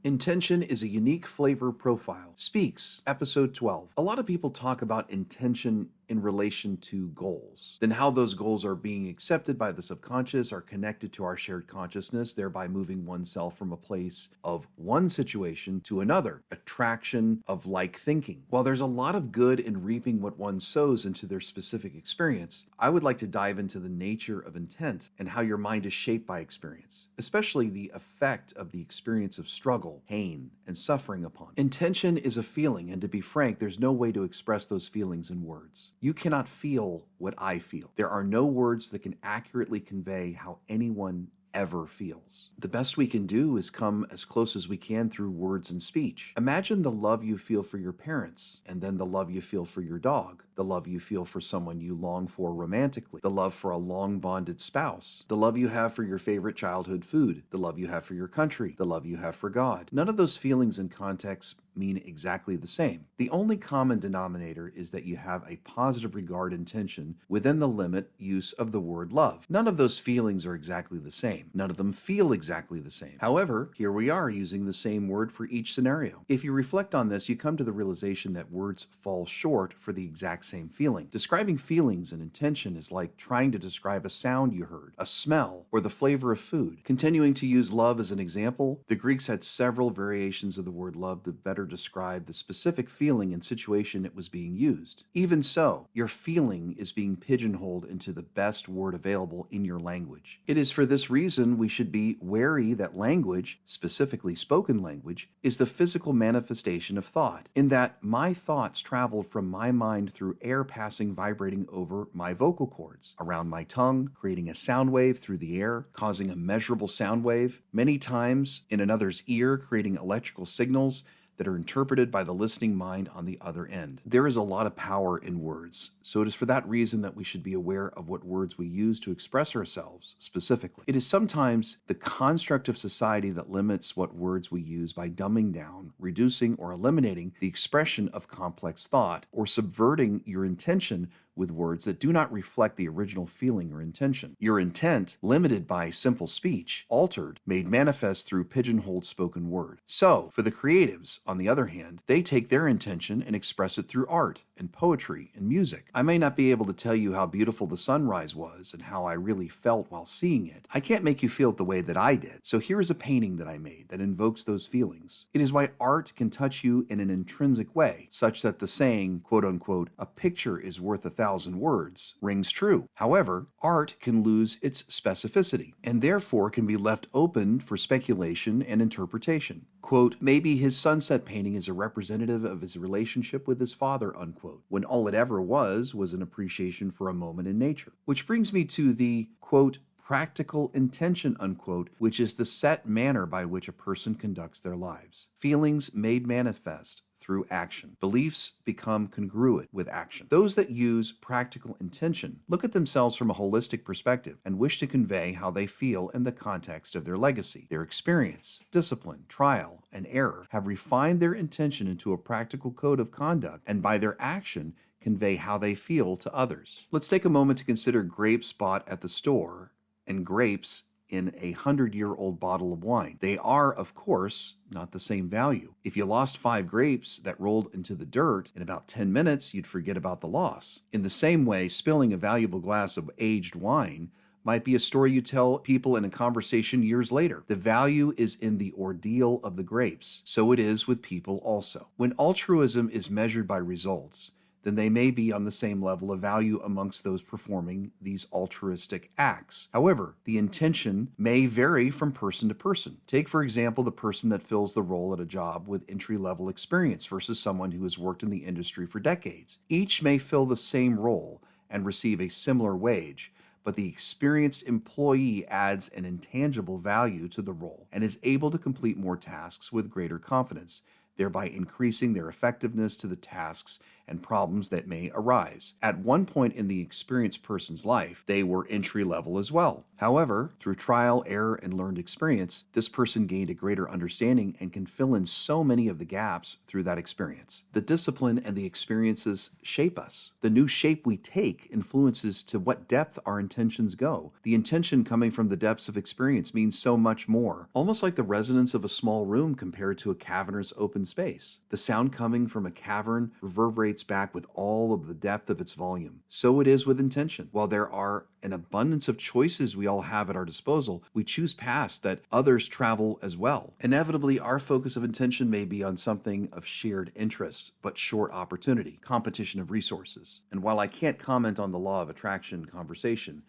Intention is a unique flavor profile. Speaks, episode 12. A lot of people talk about intention in relation to goals, then how those goals are being accepted by the subconscious are connected to our shared consciousness, thereby moving oneself from a place of one situation to another, attraction of like thinking. While there's a lot of good in reaping what one sows into their specific experience, I would like to dive into the nature of intent and how your mind is shaped by experience, especially the effect of the experience of struggle, pain, and suffering upon. Intention is a feeling, and to be frank, there's no way to express those feelings in words. You cannot feel what I feel. There are no words that can accurately convey how anyone ever feels. The best we can do is come as close as we can through words and speech. Imagine the love you feel for your parents, and then the love you feel for your dog, the love you feel for someone you long for romantically, the love for a long bonded spouse, the love you have for your favorite childhood food, the love you have for your country, the love you have for God. None of those feelings and contexts mean exactly the same. The only common denominator is that you have a positive regard intention within the limit use of the word love. None of those feelings are exactly the same. None of them feel exactly the same. However, here we are using the same word for each scenario. If you reflect on this, you come to the realization that words fall short for the exact same feeling. Describing feelings and intention is like trying to describe a sound you heard, a smell, or the flavor of food. Continuing to use love as an example, the Greeks had several variations of the word love to better describe the specific feeling and situation it was being used. Even so, your feeling is being pigeonholed into the best word available in your language. It is for this reason we should be wary that language, specifically spoken language, is the physical manifestation of thought, in that my thoughts traveled from my mind through air passing vibrating over my vocal cords, around my tongue, creating a sound wave through the air, causing a measurable sound wave, many times in another's ear, creating electrical signals that are interpreted by the listening mind on the other end. There is a lot of power in words, so it is for that reason that we should be aware of what words we use to express ourselves specifically. It is sometimes the construct of society that limits what words we use by dumbing down, reducing, or eliminating the expression of complex thought, or subverting your intention with words that do not reflect the original feeling or intention. Your intent, limited by simple speech, altered, made manifest through pigeonholed spoken word. So, for the creatives, on the other hand, they take their intention and express it through art and poetry and music. I may not be able to tell you how beautiful the sunrise was and how I really felt while seeing it. I can't make you feel it the way that I did. So here is a painting that I made that invokes those feelings. It is why art can touch you in an intrinsic way, such that the saying, quote unquote, a picture is worth 1,000 words, rings true. However, art can lose its specificity and therefore can be left open for speculation and interpretation. Quote, maybe his sunset painting is a representative of his relationship with his father, unquote, when all it ever was an appreciation for a moment in nature. Which brings me to the, quote, practical intention, unquote, which is the set manner by which a person conducts their lives. Feelings made manifest through action. Beliefs become congruent with action. Those that use practical intention look at themselves from a holistic perspective and wish to convey how they feel in the context of their legacy. Their experience, discipline, trial, and error have refined their intention into a practical code of conduct, and by their action convey how they feel to others. Let's take a moment to consider grapes bought at the store and grapes in a 100-year-old bottle of wine. They are, of course, not the same value. If you lost 5 grapes that rolled into the dirt, in about 10 minutes, you'd forget about the loss. In the same way, spilling a valuable glass of aged wine might be a story you tell people in a conversation years later. The value is in the ordeal of the grapes. So it is with people also. When altruism is measured by results, then they may be on the same level of value amongst those performing these altruistic acts. However, the intention may vary from person to person. Take, for example, the person that fills the role at a job with entry-level experience versus someone who has worked in the industry for decades. Each may fill the same role and receive a similar wage, but the experienced employee adds an intangible value to the role and is able to complete more tasks with greater confidence, thereby increasing their effectiveness to the tasks and problems that may arise. At one point in the experienced person's life, they were entry level as well. However, through trial, error, and learned experience, this person gained a greater understanding and can fill in so many of the gaps through that experience. The discipline and the experiences shape us. The new shape we take influences to what depth our intentions go. The intention coming from the depths of experience means so much more, almost like the resonance of a small room compared to a cavernous open space. The sound coming from a cavern reverberates back with all of the depth of its volume. So it is with intention. While there are an abundance of choices we all have at our disposal, we choose paths that others travel as well. Inevitably, our focus of intention may be on something of shared interest, but short opportunity, competition of resources. And while I can't comment on the law of attraction conversation,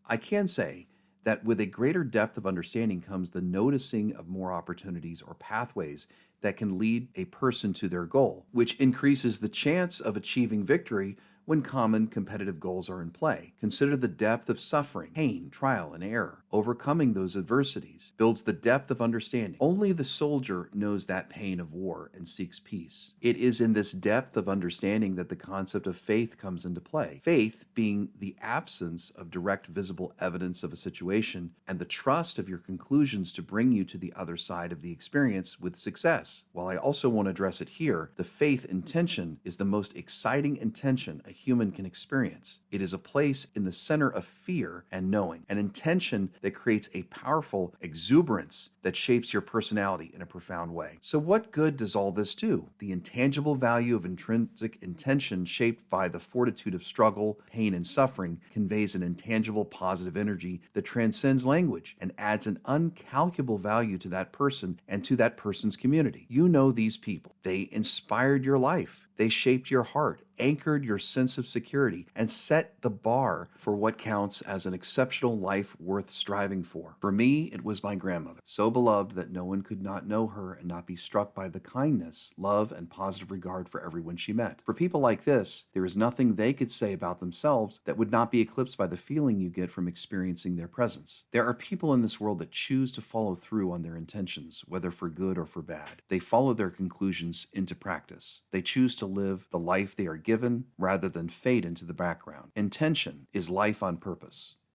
I can say that with a greater depth of understanding comes the noticing of more opportunities or pathways that can lead a person to their goal, which increases the chance of achieving victory when common competitive goals are in play. Consider the depth of suffering, pain, trial, and error. Overcoming those adversities builds the depth of understanding. Only the soldier knows that pain of war and seeks peace. It is in this depth of understanding that the concept of faith comes into play. Faith being the absence of direct visible evidence of a situation and the trust of your conclusions to bring you to the other side of the experience with success. While I also won't address it here, the faith intention is the most exciting intention a human can experience. It is a place in the center of fear and knowing, an intention that creates a powerful exuberance that shapes your personality in a profound way. So what good does all this do? The intangible value of intrinsic intention shaped by the fortitude of struggle, pain, and suffering conveys an intangible positive energy that transcends language and adds an uncalculable value to that person and to that person's community. You know these people. They inspired your life. They shaped your heart, anchored your sense of security, and set the bar for what counts as an exceptional life worth striving for. For me, it was my grandmother, so beloved that no one could not know her and not be struck by the kindness, love, and positive regard for everyone she met. For people like this, there is nothing they could say about themselves that would not be eclipsed by the feeling you get from experiencing their presence. There are people in this world that choose to follow through on their intentions, whether for good or for bad. They follow their conclusions into practice. They choose to live the life they are given rather than fade into the background. Intention is life on purpose.